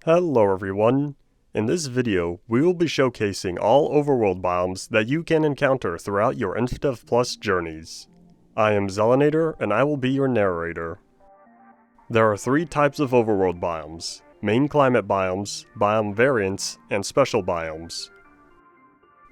Hello everyone! In this video, we will be showcasing all overworld biomes that you can encounter throughout your Infdev Plus journeys. I am Zelinator, and I will be your narrator. There are three types of overworld biomes: main climate biomes, biome variants, and special biomes.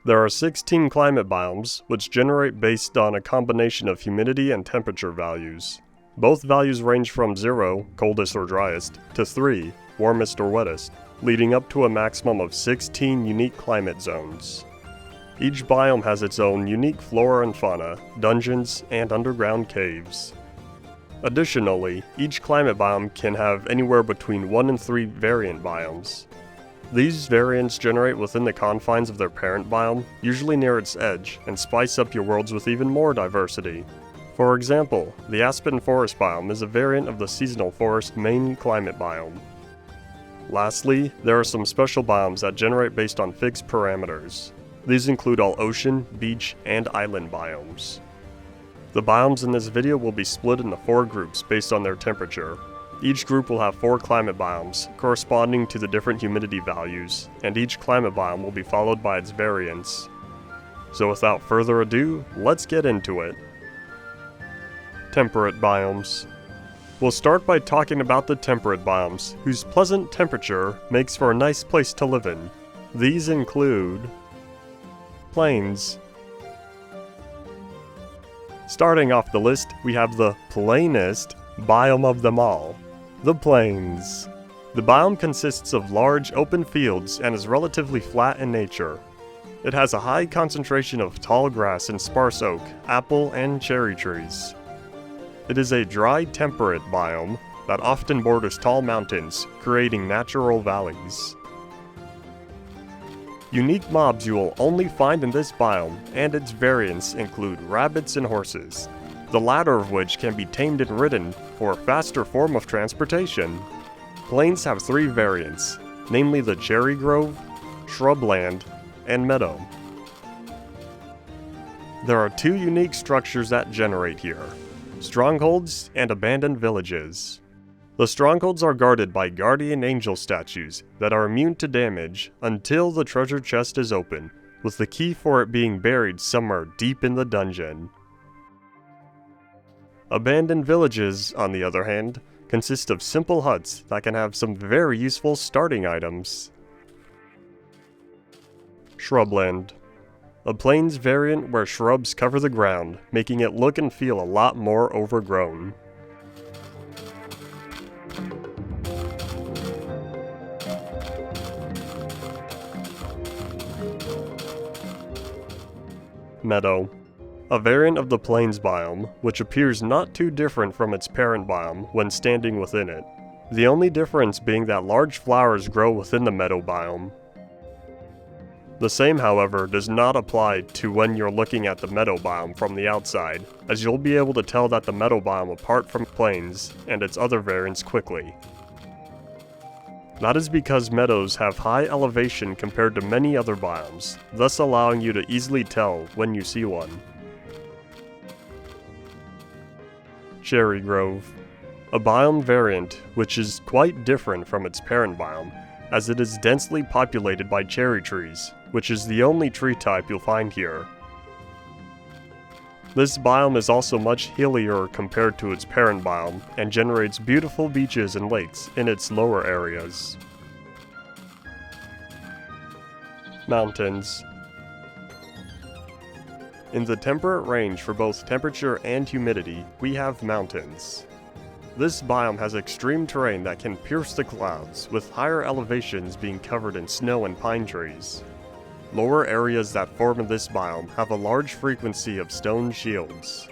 There are 16 climate biomes, which generate based on a combination of humidity and temperature values. Both values range from 0, coldest or driest, to 3, warmest or wettest, leading up to a maximum of 16 unique climate zones. Each biome has its own unique flora and fauna, dungeons, and underground caves. Additionally, each climate biome can have anywhere between 1 and 3 variant biomes. These variants generate within the confines of their parent biome, usually near its edge, and spice up your worlds with even more diversity. For example, the Aspen Forest biome is a variant of the seasonal forest main climate biome. Lastly, there are some special biomes that generate based on fixed parameters. These include all ocean, beach, and island biomes. The biomes in this video will be split into 4 groups based on their temperature. Each group will have 4 climate biomes, corresponding to the different humidity values, and each climate biome will be followed by its variants. So without further ado, let's get into it. Temperate biomes. We'll start by talking about the temperate biomes, whose pleasant temperature makes for a nice place to live in. These include plains. Starting off the list, we have the plainest biome of them all, the plains. The biome consists of large open fields and is relatively flat in nature. It has a high concentration of tall grass and sparse oak, apple, and cherry trees. It is a dry, temperate biome that often borders tall mountains, creating natural valleys. Unique mobs you will only find in this biome, and its variants include rabbits and horses, the latter of which can be tamed and ridden for a faster form of transportation. Plains have 3 variants, namely the Cherry Grove, Shrubland, and Meadow. There are 2 unique structures that generate here: strongholds and abandoned villages. The strongholds are guarded by guardian angel statues that are immune to damage until the treasure chest is open, with the key for it being buried somewhere deep in the dungeon. Abandoned villages, on the other hand, consist of simple huts that can have some very useful starting items. Shrubland. A plains variant where shrubs cover the ground, making it look and feel a lot more overgrown. Meadow. A variant of the plains biome, which appears not too different from its parent biome when standing within it. The only difference being that large flowers grow within the meadow biome. The same, however, does not apply to when you're looking at the meadow biome from the outside, as you'll be able to tell that the meadow biome apart from plains and its other variants quickly. That is because meadows have high elevation compared to many other biomes, thus allowing you to easily tell when you see one. Cherry Grove. A biome variant which is quite different from its parent biome, as it is densely populated by cherry trees, which is the only tree type you'll find here. This biome is also much hillier compared to its parent biome, and generates beautiful beaches and lakes in its lower areas. Mountains. In the temperate range for both temperature and humidity, we have mountains. This biome has extreme terrain that can pierce the clouds, with higher elevations being covered in snow and pine trees. Lower areas that form in this biome have a large frequency of stone shields.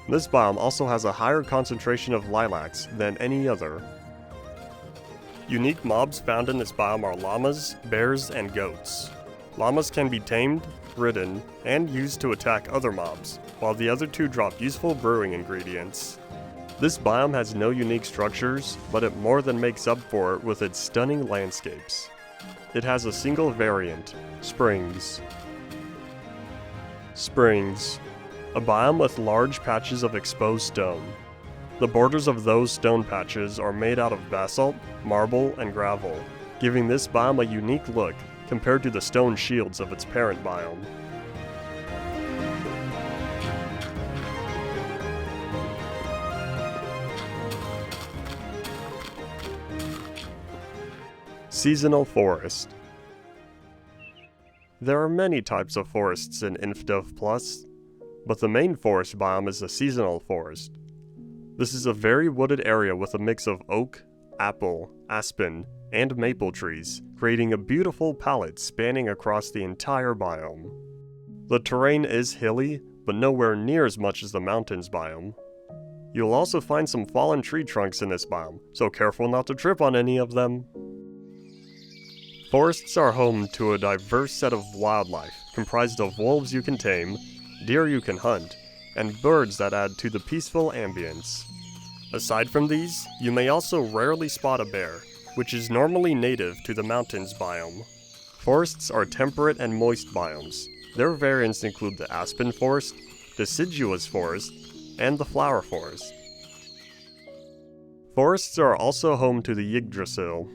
This biome also has a higher concentration of lilacs than any other. Unique mobs found in this biome are llamas, bears, and goats. Llamas can be tamed, ridden, and used to attack other mobs, while the other 2 drop useful brewing ingredients. This biome has no unique structures, but it more than makes up for it with its stunning landscapes. It has a single variant, Springs. Springs. A biome with large patches of exposed stone. The borders of those stone patches are made out of basalt, marble, and gravel, giving this biome a unique look compared to the stone shields of its parent biome. Seasonal Forest. There are many types of forests in Infdev Plus, but the main forest biome is the seasonal forest. This is a very wooded area with a mix of oak, apple, aspen, and maple trees, creating a beautiful palette spanning across the entire biome. The terrain is hilly, but nowhere near as much as the mountains biome. You'll also find some fallen tree trunks in this biome, so careful not to trip on any of them. Forests are home to a diverse set of wildlife, comprised of wolves you can tame, deer you can hunt, and birds that add to the peaceful ambience. Aside from these, you may also rarely spot a bear, which is normally native to the mountains biome. Forests are temperate and moist biomes. Their variants include the Aspen Forest, Deciduous Forest, and the Flower Forest. Forests are also home to the Yggdrasil.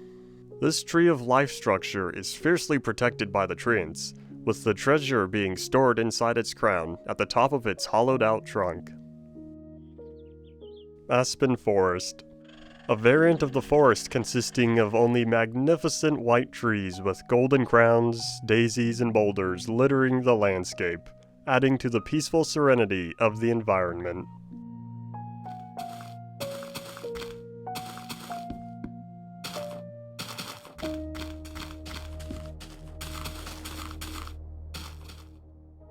This tree of life structure is fiercely protected by the treants, with the treasure being stored inside its crown at the top of its hollowed-out trunk. Aspen Forest. A variant of the forest consisting of only magnificent white trees with golden crowns, daisies, and boulders littering the landscape, adding to the peaceful serenity of the environment.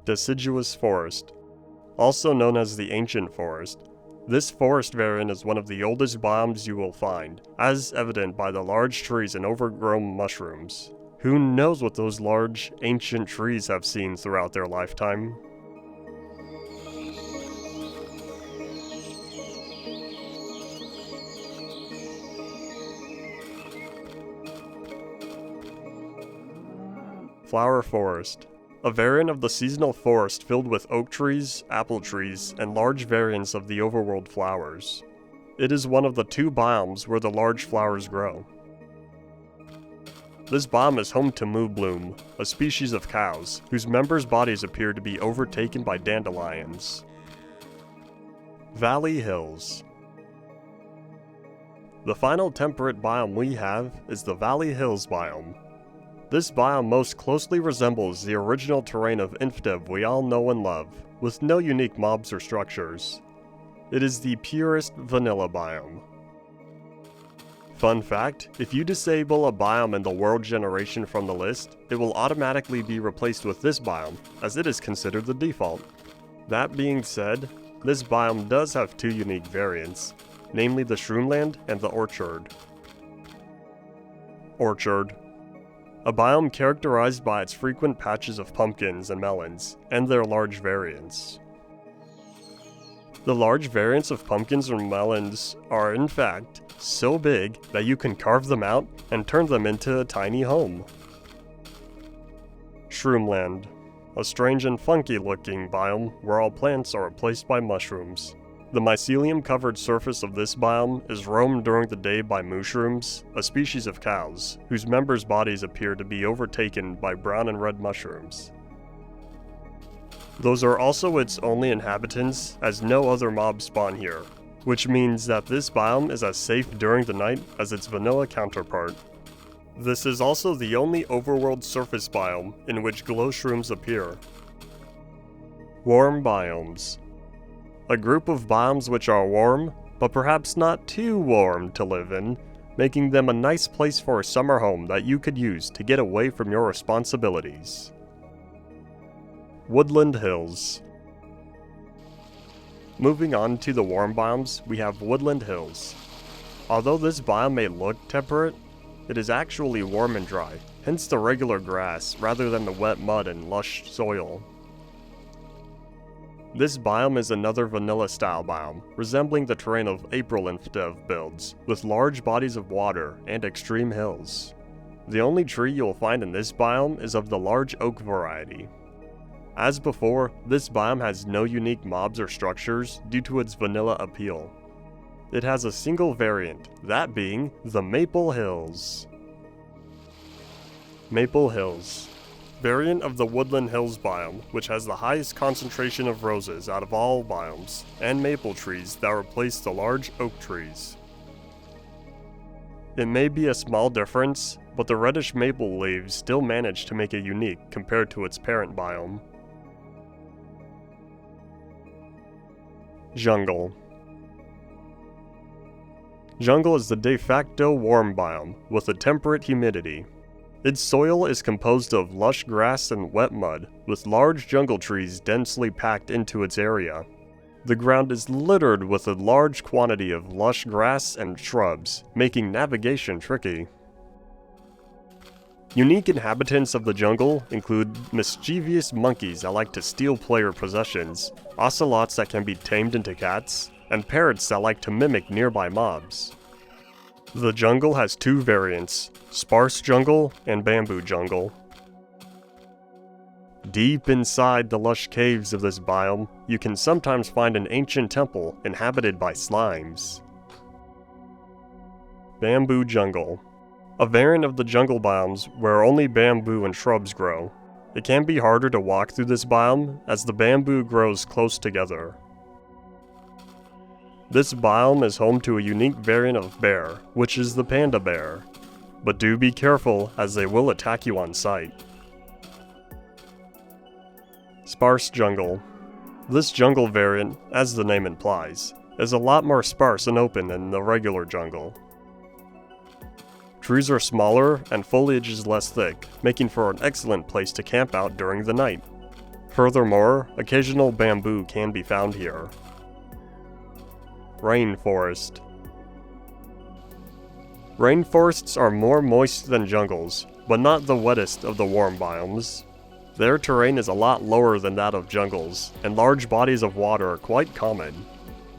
Deciduous Forest. Also known as the Ancient Forest, this forest variant is one of the oldest biomes you will find, as evident by the large trees and overgrown mushrooms. Who knows what those large, ancient trees have seen throughout their lifetime? Flower Forest. A variant of the seasonal forest filled with oak trees, apple trees, and large variants of the overworld flowers. It is one of the 2 biomes where the large flowers grow. This biome is home to Moo Bloom, a species of cows, whose members' bodies appear to be overtaken by dandelions. Valley Hills. The final temperate biome we have is the Valley Hills biome. This biome most closely resembles the original terrain of Infdev we all know and love, with no unique mobs or structures. It is the purest vanilla biome. Fun fact, if you disable a biome in the world generation from the list, it will automatically be replaced with this biome, as it is considered the default. That being said, this biome does have 2 unique variants, namely the Shroomland and the Orchard. Orchard. A biome characterized by its frequent patches of pumpkins and melons, and their large variants. The large variants of pumpkins and melons are, in fact, so big that you can carve them out and turn them into a tiny home. Shroomland. A strange and funky-looking biome where all plants are replaced by mushrooms. The mycelium-covered surface of this biome is roamed during the day by mushrooms, a species of cows, whose members' bodies appear to be overtaken by brown and red mushrooms. Those are also its only inhabitants, as no other mobs spawn here, which means that this biome is as safe during the night as its vanilla counterpart. This is also the only overworld surface biome in which glow shrooms appear. Warm biomes. A group of biomes which are warm, but perhaps not too warm to live in, making them a nice place for a summer home that you could use to get away from your responsibilities. Woodland Hills. Moving on to the warm biomes, we have Woodland Hills. Although this biome may look temperate, it is actually warm and dry, hence the regular grass rather than the wet mud and lush soil. This biome is another vanilla-style biome, resembling the terrain of April Infdev builds, with large bodies of water and extreme hills. The only tree you will find in this biome is of the large oak variety. As before, this biome has no unique mobs or structures due to its vanilla appeal. It has a single variant, that being the Maple Hills. Maple Hills. Variant of the Woodland Hills biome, which has the highest concentration of roses out of all biomes, and maple trees that replace the large oak trees. It may be a small difference, but the reddish maple leaves still manage to make it unique compared to its parent biome. Jungle. Jungle is the de facto warm biome with a temperate humidity. Its soil is composed of lush grass and wet mud, with large jungle trees densely packed into its area. The ground is littered with a large quantity of lush grass and shrubs, making navigation tricky. Unique inhabitants of the jungle include mischievous monkeys that like to steal player possessions, ocelots that can be tamed into cats, and parrots that like to mimic nearby mobs. The jungle has two variants, Sparse Jungle and Bamboo Jungle. Deep inside the lush caves of this biome, you can sometimes find an ancient temple inhabited by slimes. Bamboo Jungle. A variant of the jungle biomes where only bamboo and shrubs grow. It can be harder to walk through this biome as the bamboo grows close together. This biome is home to a unique variant of bear, which is the panda bear. But do be careful as they will attack you on sight. Sparse Jungle. This jungle variant, as the name implies, is a lot more sparse and open than the regular jungle. Trees are smaller and foliage is less thick, making for an excellent place to camp out during the night. Furthermore, occasional bamboo can be found here. Rainforest. Rainforests are more moist than jungles, but not the wettest of the warm biomes. Their terrain is a lot lower than that of jungles, and large bodies of water are quite common.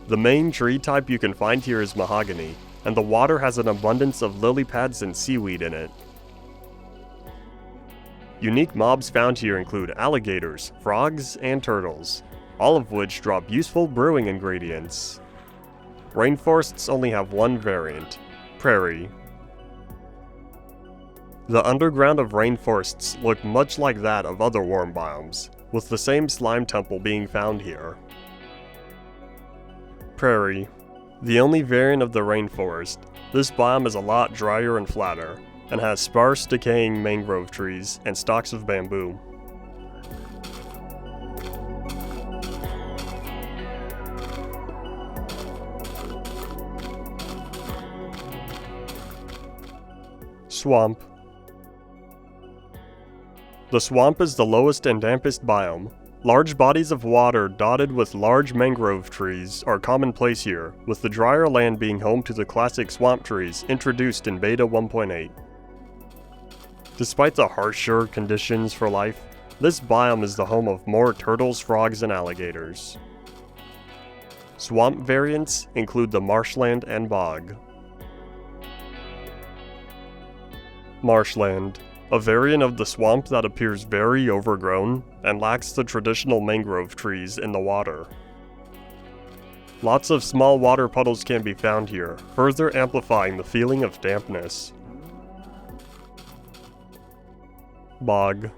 The main tree type you can find here is mahogany, and the water has an abundance of lily pads and seaweed in it. Unique mobs found here include alligators, frogs, and turtles, all of which drop useful brewing ingredients. Rainforests only have one variant, Prairie. The underground of rainforests look much like that of other warm biomes, with the same slime temple being found here. Prairie. The only variant of the rainforest, this biome is a lot drier and flatter, and has sparse decaying mangrove trees and stalks of bamboo. Swamp. The swamp is the lowest and dampest biome. Large bodies of water dotted with large mangrove trees are commonplace here, with the drier land being home to the classic swamp trees introduced in Beta 1.8. Despite the harsher conditions for life, this biome is the home of more turtles, frogs, and alligators. Swamp variants include the marshland and bog. Marshland. A variant of the swamp that appears very overgrown and lacks the traditional mangrove trees in the water. Lots of small water puddles can be found here, further amplifying the feeling of dampness. Bog.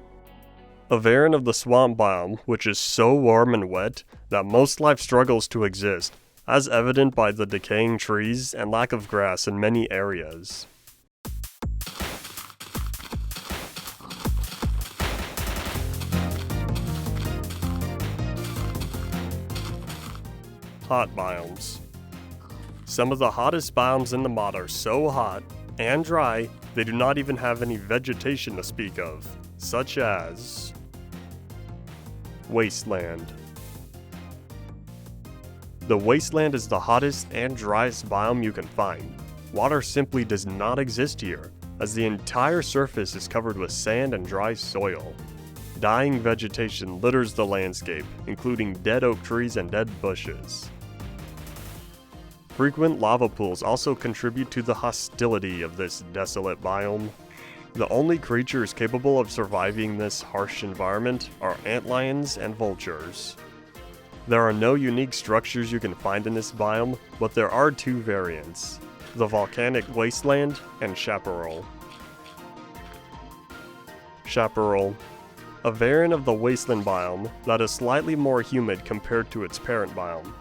A variant of the swamp biome which is so warm and wet that most life struggles to exist, as evident by the decaying trees and lack of grass in many areas. Hot biomes. Some of the hottest biomes in the mod are so hot and dry, they do not even have any vegetation to speak of, such as Wasteland. The Wasteland is the hottest and driest biome you can find. Water simply does not exist here, as the entire surface is covered with sand and dry soil. Dying vegetation litters the landscape, including dead oak trees and dead bushes. Frequent lava pools also contribute to the hostility of this desolate biome. The only creatures capable of surviving this harsh environment are antlions and vultures. There are no unique structures you can find in this biome, but there are two variants, the volcanic wasteland and chaparral. Chaparral, a variant of the wasteland biome that is slightly more humid compared to its parent biome.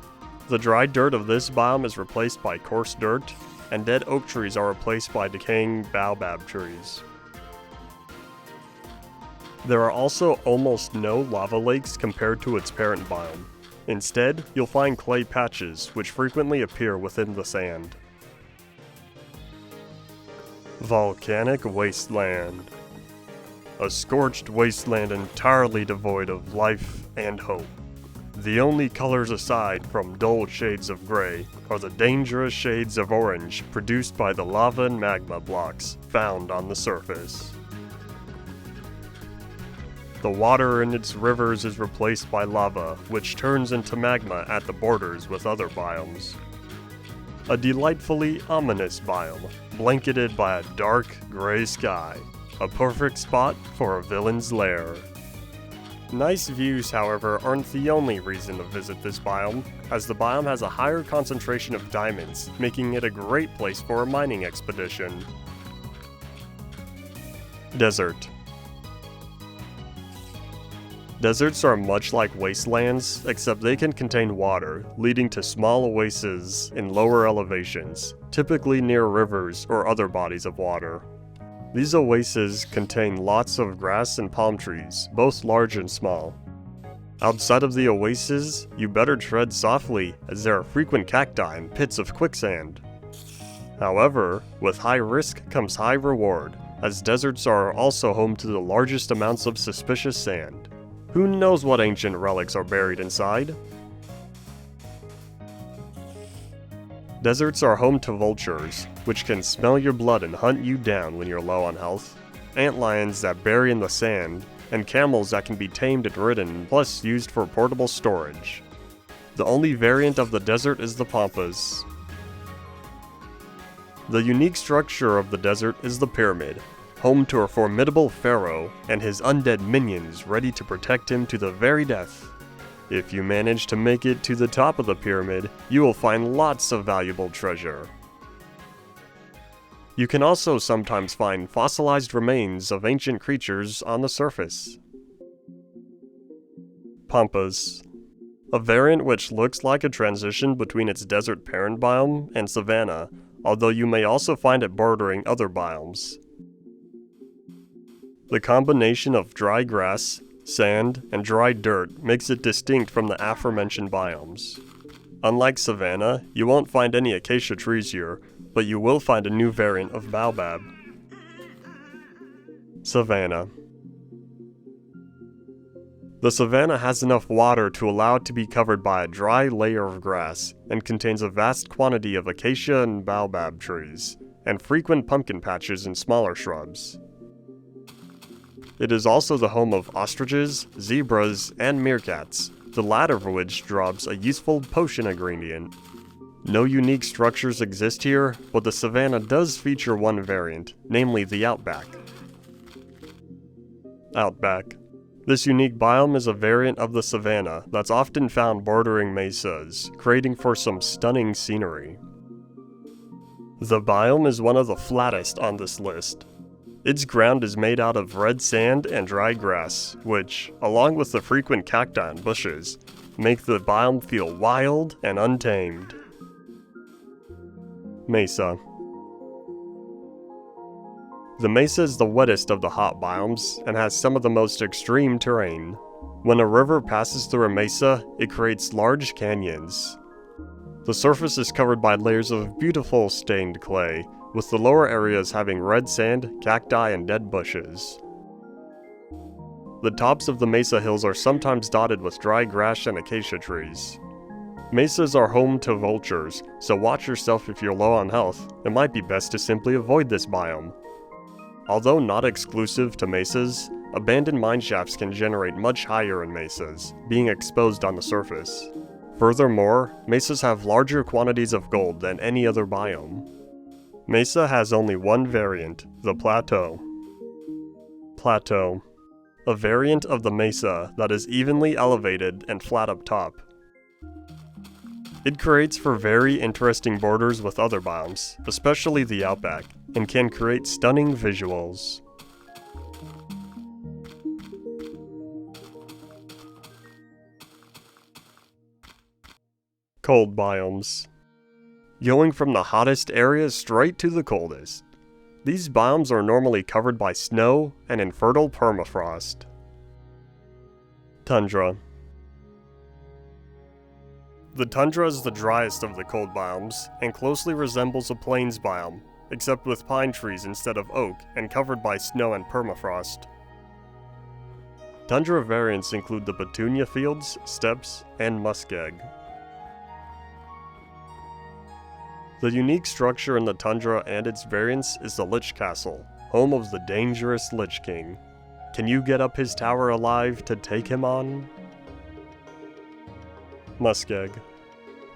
The dry dirt of this biome is replaced by coarse dirt, and dead oak trees are replaced by decaying baobab trees. There are also almost no lava lakes compared to its parent biome. Instead, you'll find clay patches which frequently appear within the sand. Volcanic Wasteland. A scorched wasteland entirely devoid of life and hope. The only colors aside from dull shades of gray are the dangerous shades of orange produced by the lava and magma blocks found on the surface. The water in its rivers is replaced by lava, which turns into magma at the borders with other biomes. A delightfully ominous biome, blanketed by a dark gray sky. A perfect spot for a villain's lair. Nice views, however, aren't the only reason to visit this biome, as the biome has a higher concentration of diamonds, making it a great place for a mining expedition. Desert. Deserts are much like wastelands, except they can contain water, leading to small oases in lower elevations, typically near rivers or other bodies of water. These oases contain lots of grass and palm trees, both large and small. Outside of the oases, you better tread softly, as there are frequent cacti and pits of quicksand. However, with high risk comes high reward, as deserts are also home to the largest amounts of suspicious sand. Who knows what ancient relics are buried inside? Deserts are home to vultures, which can smell your blood and hunt you down when you're low on health, antlions that bury in the sand, and camels that can be tamed and ridden, plus used for portable storage. The only variant of the desert is the Pampas. The unique structure of the desert is the pyramid, home to a formidable pharaoh and his undead minions ready to protect him to the very death. If you manage to make it to the top of the pyramid, you will find lots of valuable treasure. You can also sometimes find fossilized remains of ancient creatures on the surface. Pampas. A variant which looks like a transition between its desert parent biome and savanna, although you may also find it bordering other biomes. The combination of dry grass, sand, and dry dirt makes it distinct from the aforementioned biomes. Unlike savanna, you won't find any acacia trees here, but you will find a new variant of baobab. Savanna. The savanna has enough water to allow it to be covered by a dry layer of grass, and contains a vast quantity of acacia and baobab trees, and frequent pumpkin patches and smaller shrubs. It is also the home of ostriches, zebras, and meerkats, the latter of which drops a useful potion ingredient. No unique structures exist here, but the savanna does feature one variant, namely the Outback. Outback. This unique biome is a variant of the savanna that's often found bordering mesas, creating for some stunning scenery. The biome is one of the flattest on this list. Its ground is made out of red sand and dry grass, which, along with the frequent cacti and bushes, make the biome feel wild and untamed. Mesa. The mesa is the wettest of the hot biomes and has some of the most extreme terrain. When a river passes through a mesa, it creates large canyons. The surface is covered by layers of beautiful stained clay, with the lower areas having red sand, cacti, and dead bushes. The tops of the mesa hills are sometimes dotted with dry grass and acacia trees. Mesas are home to vultures, so watch yourself if you're low on health. It might be best to simply avoid this biome. Although not exclusive to mesas, abandoned mine shafts can generate much higher in mesas, being exposed on the surface. Furthermore, mesas have larger quantities of gold than any other biome. Mesa has only one variant, the Plateau. Plateau. A variant of the mesa that is evenly elevated and flat up top. It creates for very interesting borders with other biomes, especially the Outback, and can create stunning visuals. Cold biomes. Going from the hottest areas straight to the coldest. These biomes are normally covered by snow and infertile permafrost. Tundra. The tundra is the driest of the cold biomes and closely resembles a plains biome, except with pine trees instead of oak and covered by snow and permafrost. Tundra variants include the Petunia Fields, steppes, and Muskeg. The unique structure in the tundra and its variants is the Lich Castle, home of the dangerous Lich King. Can you get up his tower alive to take him on? Muskeg.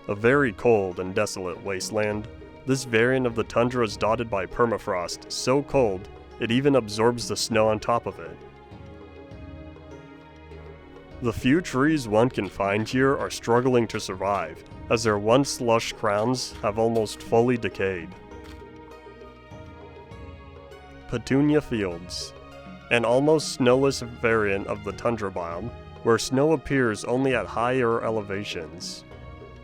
A very cold and desolate wasteland, this variant of the tundra is dotted by permafrost so cold it even absorbs the snow on top of it. The few trees one can find here are struggling to survive, as their once lush crowns have almost fully decayed. Petunia Fields. An almost snowless variant of the tundra biome, where snow appears only at higher elevations.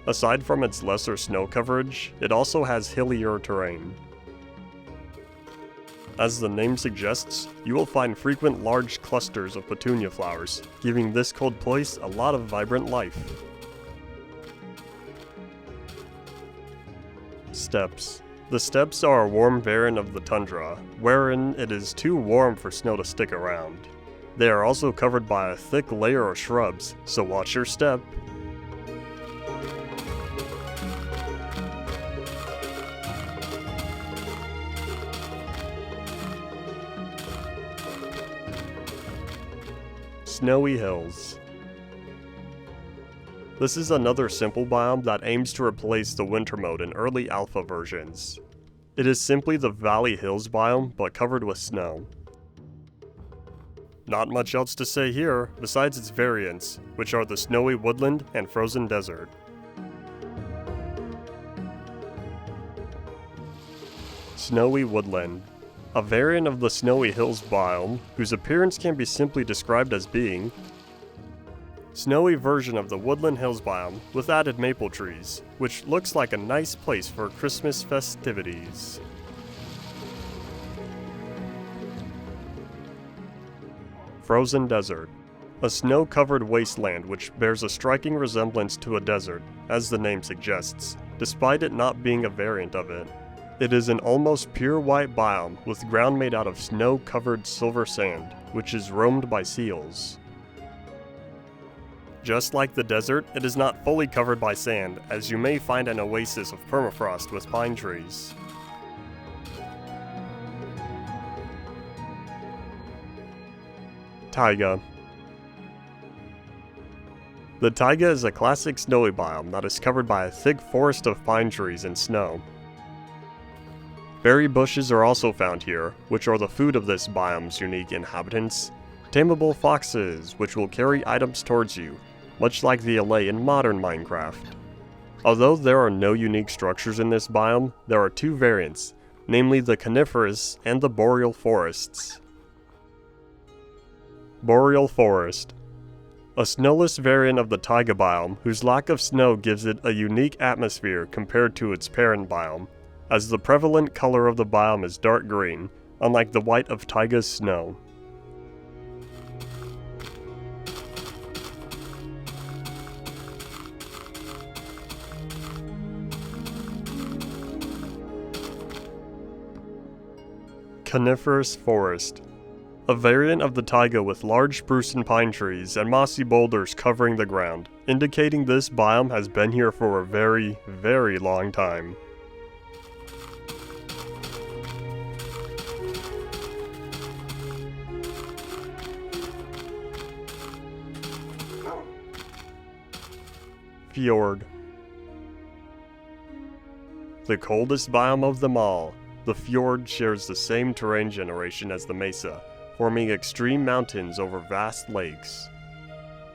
Aside from its lesser snow coverage, it also has hillier terrain. As the name suggests, you will find frequent large clusters of petunia flowers, giving this cold place a lot of vibrant life. Steppes. The steppes are a warm variant of the tundra, wherein it is too warm for snow to stick around. They are also covered by a thick layer of shrubs, so watch your step. Snowy Hills. This is another simple biome that aims to replace the winter mode in early alpha versions. It is simply the Valley Hills biome, but covered with snow. Not much else to say here, besides its variants, which are the Snowy Woodland and Frozen Desert. Snowy Woodland. A variant of the Snowy Hills biome, whose appearance can be simply described as being snowy version of the Woodland Hills biome with added maple trees, which looks like a nice place for Christmas festivities. Frozen Desert. A snow-covered wasteland which bears a striking resemblance to a desert, as the name suggests, despite it not being a variant of it. It is an almost pure white biome with ground made out of snow-covered silver sand, which is roamed by seals. Just like the desert, it is not fully covered by sand, as you may find an oasis of permafrost with pine trees. Taiga. The taiga is a classic snowy biome that is covered by a thick forest of pine trees and snow. Berry bushes are also found here, which are the food of this biome's unique inhabitants. Tameable foxes, which will carry items towards you, much like the allay in modern Minecraft. Although there are no unique structures in this biome, there are two variants, namely the Coniferous and the Boreal Forests. Boreal Forest. A snowless variant of the taiga biome, whose lack of snow gives it a unique atmosphere compared to its parent biome, as the prevalent color of the biome is dark green, unlike the white of taiga's snow. Coniferous Forest. A variant of the taiga with large spruce and pine trees and mossy boulders covering the ground, indicating this biome has been here for a very, very long time. Fjord. The coldest biome of them all, the fjord shares the same terrain generation as the Mesa, forming extreme mountains over vast lakes.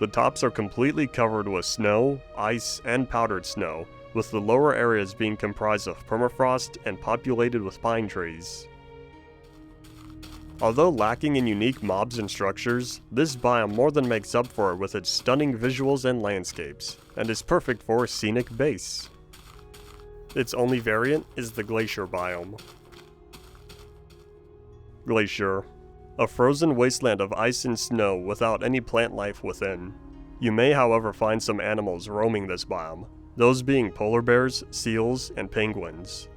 The tops are completely covered with snow, ice, and powdered snow, with the lower areas being comprised of permafrost and populated with pine trees. Although lacking in unique mobs and structures, this biome more than makes up for it with its stunning visuals and landscapes, and is perfect for a scenic base. Its only variant is the Glacier biome. Glacier. A frozen wasteland of ice and snow without any plant life within. You may however find some animals roaming this biome, those being polar bears, seals, and penguins.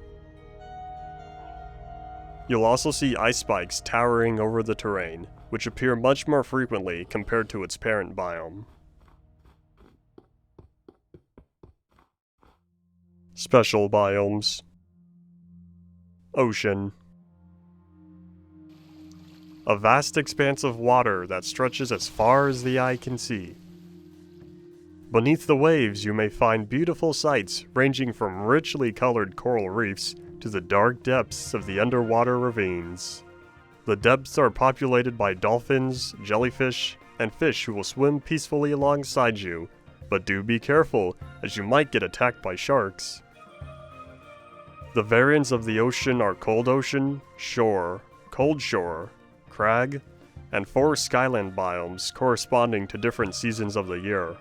You'll also see ice spikes towering over the terrain, which appear much more frequently compared to its parent biome. Special biomes. Ocean. A vast expanse of water that stretches as far as the eye can see. Beneath the waves, you may find beautiful sights ranging from richly colored coral reefs to the dark depths of the underwater ravines. The depths are populated by dolphins, jellyfish, and fish who will swim peacefully alongside you, but do be careful, as you might get attacked by sharks. The variants of the ocean are Cold Ocean, Shore, Cold Shore, Crag, and 4 Skyland biomes corresponding to different seasons of the year.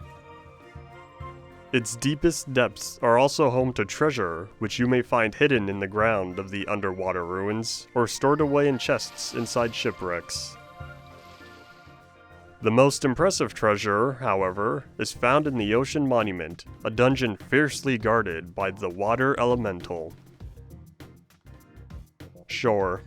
Its deepest depths are also home to treasure, which you may find hidden in the ground of the underwater ruins, or stored away in chests inside shipwrecks. The most impressive treasure, however, is found in the Ocean Monument, a dungeon fiercely guarded by the Water Elemental. Shore.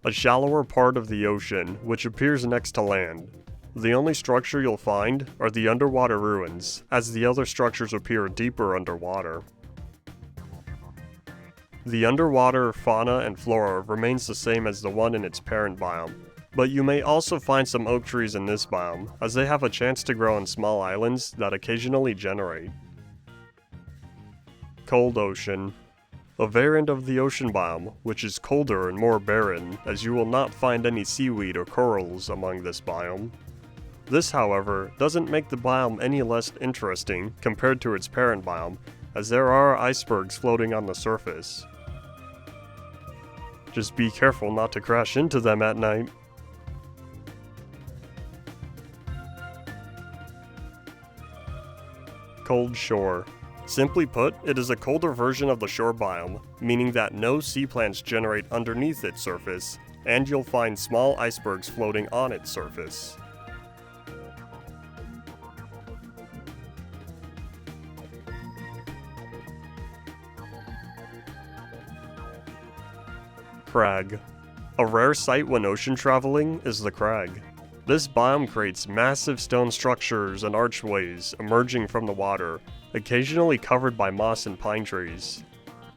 A shallower part of the ocean, which appears next to land. The only structure you'll find are the underwater ruins, as the other structures appear deeper underwater. The underwater fauna and flora remains the same as the one in its parent biome, but you may also find some oak trees in this biome, as they have a chance to grow in small islands that occasionally generate. Cold Ocean. A variant of the ocean biome, which is colder and more barren, as you will not find any seaweed or corals among this biome. This, however, doesn't make the biome any less interesting compared to its parent biome, as there are icebergs floating on the surface. Just be careful not to crash into them at night. Cold Shore. Simply put, it is a colder version of the shore biome, meaning that no sea plants generate underneath its surface, and you'll find small icebergs floating on its surface. Crag. A rare sight when ocean traveling is the crag. This biome creates massive stone structures and archways emerging from the water, occasionally covered by moss and pine trees.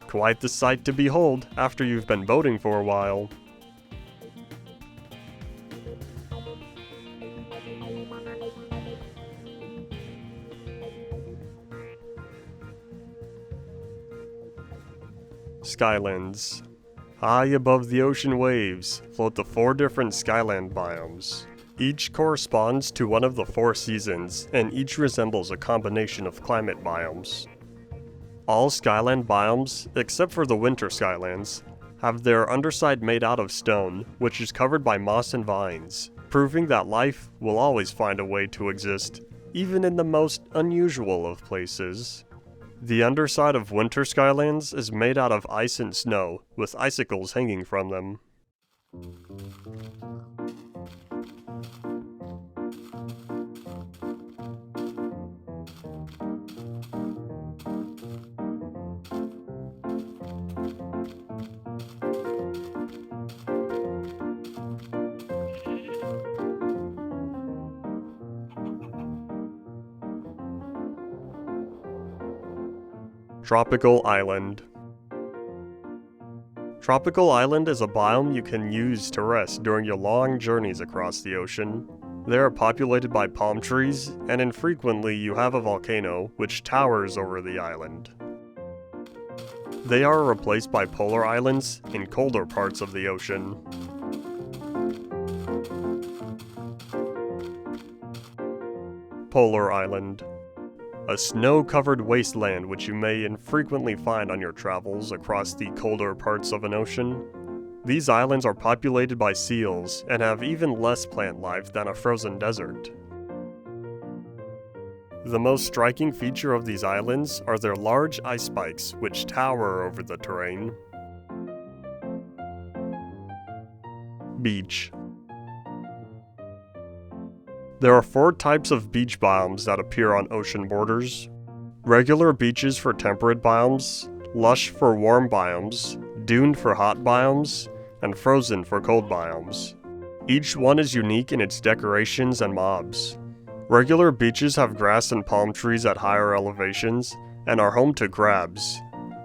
Quite the sight to behold after you've been boating for a while. Skylands. High above the ocean waves float the 4 different Skyland biomes. Each corresponds to one of the 4 seasons, and each resembles a combination of climate biomes. All Skyland biomes, except for the winter Skylands, have their underside made out of stone, which is covered by moss and vines, proving that life will always find a way to exist, even in the most unusual of places. The underside of winter Skylands is made out of ice and snow, with icicles hanging from them. Tropical Island. Tropical Island is a biome you can use to rest during your long journeys across the ocean. They are populated by palm trees, and infrequently you have a volcano which towers over the island. They are replaced by polar islands in colder parts of the ocean. Polar Island. A snow-covered wasteland which you may infrequently find on your travels across the colder parts of an ocean. These islands are populated by seals and have even less plant life than a frozen desert. The most striking feature of these islands are their large ice spikes which tower over the terrain. Beach. There are 4 types of beach biomes that appear on ocean borders. Regular beaches for temperate biomes, lush for warm biomes, duned for hot biomes, and frozen for cold biomes. Each one is unique in its decorations and mobs. Regular beaches have grass and palm trees at higher elevations, and are home to crabs.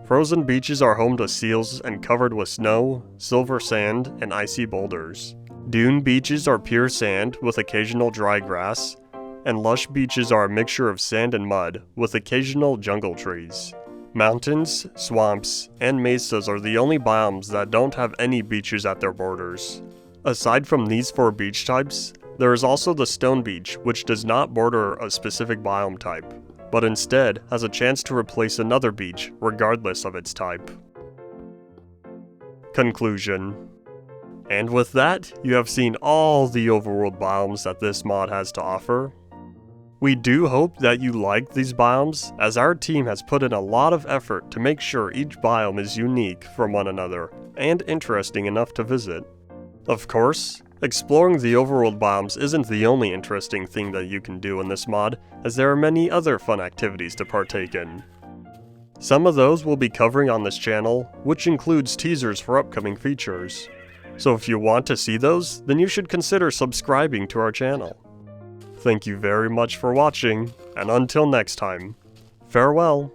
Frozen beaches are home to seals and covered with snow, silver sand, and icy boulders. Dune beaches are pure sand with occasional dry grass, and lush beaches are a mixture of sand and mud with occasional jungle trees. Mountains, swamps, and mesas are the only biomes that don't have any beaches at their borders. Aside from these 4 beach types, there is also the stone beach, which does not border a specific biome type, but instead has a chance to replace another beach regardless of its type. Conclusion. And with that, you have seen all the overworld biomes that this mod has to offer. We do hope that you like these biomes, as our team has put in a lot of effort to make sure each biome is unique from one another and interesting enough to visit. Of course, exploring the overworld biomes isn't the only interesting thing that you can do in this mod, as there are many other fun activities to partake in. Some of those we'll be covering on this channel, which includes teasers for upcoming features. So if you want to see those, then you should consider subscribing to our channel. Thank you very much for watching, and until next time, farewell!